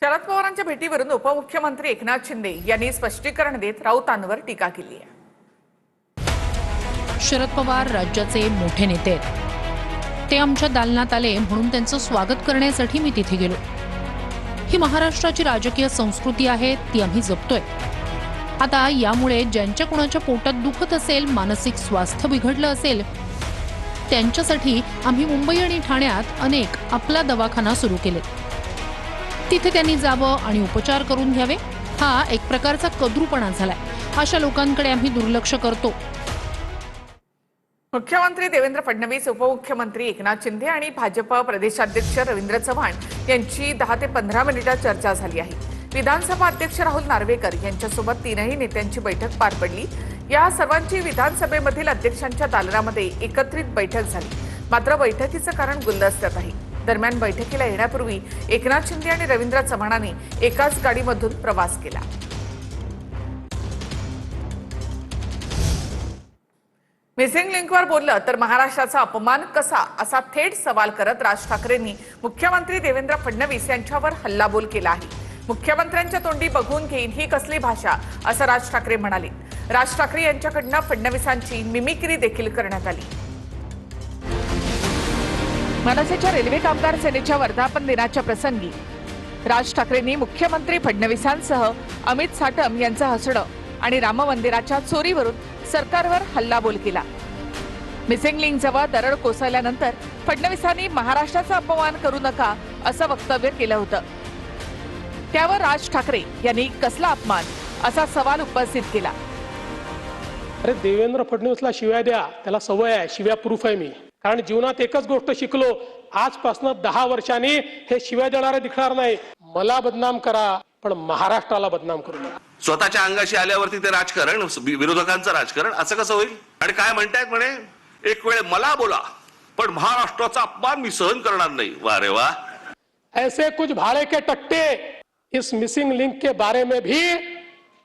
शरद पवारांच्या भेटीवरून उपमुख्यमंत्री एकनाथ शिंदे यांनी स्पष्टीकरण देत राऊतांवर टीका केली आहे। शरद पवार राज्याचे मोठे नेते आहेत। ते आमच्या दालनात आले म्हणून त्यांचं स्वागत करण्यासाठी मी तिथे गेलो। ही महाराष्ट्राची राजकीय संस्कृती आहे, ती आम्ही जपतोय। आता यामुळे ज्यांच्या कोणाच्या पोटात दुखत असेल, मानसिक स्वास्थ्य बिघडलं असेल, त्यांच्यासाठी आम्ही मुंबई आणि ठाण्यात अनेक आपला दवाखाना सुरू केले। तिथे त्यांनी जावं आणि उपचार करून घ्यावे, हा एक प्रकारचा कद्रूपणा झालाय। अशा लोकांकडे आम्ही दुर्लक्ष करतो। मुख्यमंत्री देवेंद्र फडणवीस, उपमुख्यमंत्री एकनाथ शिंदे आणि भाजप प्रदेशाध्यक्ष रवींद्र चव्हाण यांची 10 ते 15 मिनिटात चर्चा झाली आहे। विधानसभा अध्यक्ष राहुल नार्वेकर यांच्यासोबत तीनही नेत्यांची बैठक पार पडली। या सर्वांची विधानसभेमधील अध्यक्षांच्या दालनामध्ये एकत्रित बैठक झाली। मात्र बैठकीचं कारण गुलदस्त्यात आहे। दरम्यान बैठकीला येण्यापूर्वी एकनाथ शिंदे आणि रवींद्र चव्हाणांनी एकाच गाडीमधून प्रवास केला। मिसिंग लिंकवर बोललं तर महाराष्ट्राचा अपमान कसा, असा थेट सवाल करत राज ठाकरेंनी मुख्यमंत्री देवेंद्र फडणवीस यांच्यावर हल्लाबोल केला आहे। मुख्यमंत्र्यांच्या तोंडी बघून घेईन ही कसली भाषा, असं राज ठाकरे म्हणाले। राज ठाकरे यांच्याकडनं फडणवीसांची मिमिक्री देखील करण्यात आली। मनसेच्या रेल्वे कामगार सेनेच्या वर्धापन दिनाच्या प्रसंगी राज ठाकरेंनी मुख्यमंत्री फडणवीसांसह अमित साटम यांचं हसणं आणि राम मंदिराच्या चोरीवरून सरकारवर हल्लाबोल केला। मिसिंग लिंक जवळ दरड कोसळल्यानंतर फडणवीसांनी महाराष्ट्राचा अपमान करू नका असं वक्तव्य केलं होतं। त्यावर राज ठाकरे यांनी कसला अपमान असा सवाल उपस्थित केला। अरे देवेंद्र फडणवीसला शिव्या द्या, त्याला सवय आहे, शिव्या प्रूफ आहे मी। कारण जीवनात एकच गोष्ट शिकलो, आजपासून 10 वर्षांनी हे शिव्या देणारे दिसणार नाही। मला बदनाम करा पण महाराष्ट्राला बदनाम करू नका। स्वतःच्या अंगाशी आल्यावरती ते राजकारण, विरोधकांचं राजकारण असं कसं होईल? आणि काय म्हणतायत म्हणे, एक वेळ मला बोला पण महाराष्ट्राचा अपमान मी सहन करणार नाही। वा रे वा। ऐसे कुछ भाड़े के टट्टे इस मिसिंग लिंक के बारे में भी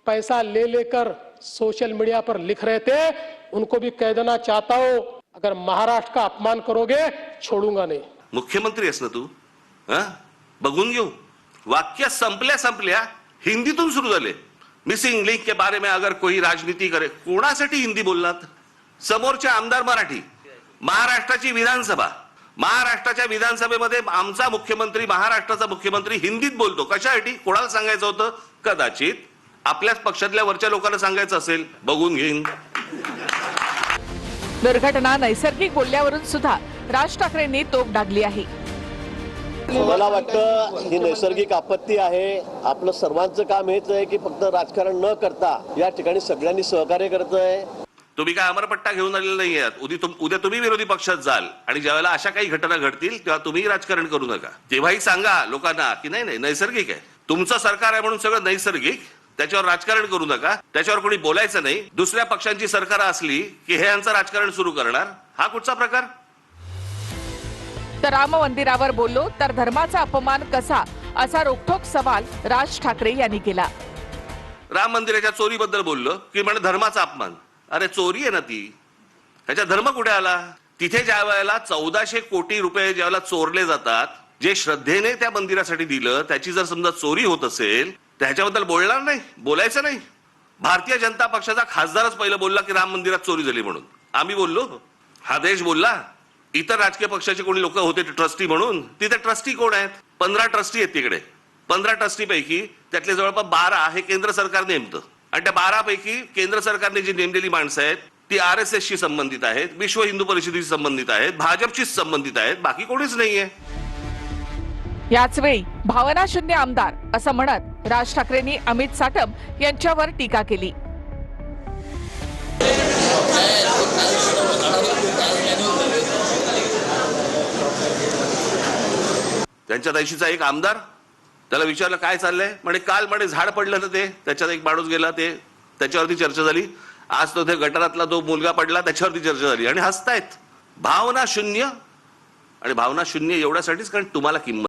पैसा ले लेकर सोशल मीडिया पर लिख रहे थे, उनको भी कह देना चाहता हूं, अगर महाराष्ट्र का अपमान करोगे छोड़ूंगा नहीं। मुख्यमंत्री आहेस ना तू, बघून घेऊ। वाक्य संपल्या हिंदीतून सुरू झाले। मिसिंग लिंक के बारे में अगर कोई राजनीति करे, कोणासाठी हिंदी बोललात? समोरचे आमदार मराठी, महाराष्ट्राची विधानसभा, महाराष्ट्राच्या विधानसभेमध्ये आमचा मुख्यमंत्री, महाराष्ट्राचा मुख्यमंत्री हिंदीत बोलतो। कशासाठी? कोणाला सांगायचं होतं? कदाचित आपल्याच पक्षातल्या वरच्या लोकांना सांगायचं असेल, बघून घेईन। दुर्घटना नैसर्गिक बोलल्यावरून सुद्धा राज ठाकरेंनी तोफ डागली आहे। मला वाटतं ही नैसर्गिक आपत्ती आहे। आपलं सर्वांचं काम हेच आहे की फक्त राजकारण न करता या ठिकाणी सगळ्यांनी सहकार्य करतोय। तुम्ही काय अमरपट्टा घेऊन आलेला नाही आहात। उद्या तुम्ही विरोधी पक्षात जाल आणि ज्यावेळेला अशा काही घटना घडतील तेव्हा तुम्ही राजकारण करू नका। तेव्हाही सांगा लोकांना की नाही नैसर्गिक आहे, तुमचं सरकार आहे म्हणून सगळं नैसर्गिक, त्याच्यावर राजकारण करू नका, त्याच्यावर कोणी बोलायचं नाही। दुसऱ्या पक्षांची सरकार असली की हे यांचं राजकारण सुरू करणार, हा कुठचा प्रकार? तर राम मंदिरावर बोललो तर धर्माचा अपमान कसा, असा रोखठोक सवाल राज ठाकरे यांनी केला। राम मंदिराच्या चोरीबद्दल बोललो की म्हणजे धर्माचा अपमान। अरे चोरी आहे ना ती, ह्याचा धर्म कुठे आला? तिथे ज्या वेळेला 1400 कोटी रुपये ज्यावेळेला चोरले जातात, जे श्रद्धेने त्या मंदिरासाठी दिलं, त्याची जर समजा चोरी होत असेल त्याच्याबद्दल बोलणार नाही, बोलायचं नाही। भारतीय जनता पक्षाचा खासदारच पहिलं बोलला की राम मंदिरात चोरी झाली म्हणून। आम्ही बोललो, हा देश बोलला, इतर राजकीय पक्षाचे कोणी लोक होते ट्रस्टी म्हणून। तिथे ट्रस्टी कोण आहेत? 15 ट्रस्टी आहेत तिकडे। 15 ट्रस्टी पैकी त्यातले जवळपास 12 हे केंद्र सरकार नेमतं आणि त्या 12 पैकी केंद्र सरकारने जी नेमलेली माणसं आहेत ती RSS शी संबंधित आहेत, विश्व हिंदू परिषदेशी संबंधित आहेत, भाजपशीच संबंधित आहेत, बाकी कोणीच नाहीये। याच वेळी भावना शून्य आमदार असं म्हणत राज ठाकरेंनी अमित साटम यांच्यावर टीका केली। त्यांच्या देशीचा एक आमदार, त्याला विचारलं काय चाललंय, म्हणे काल म्हणे झाड पडलं ना, ते त्याच्यात एक माणूस गेला, ते त्याच्यावरती चर्चा झाली। आज तो ते गटारातला तो मुलगा पडला, त्याच्यावरती चर्चा झाली आणि हसतायत। भावना शून्य, आणि भावना शून्य एवढ्यासाठीच कारण तुम्हाला किंमत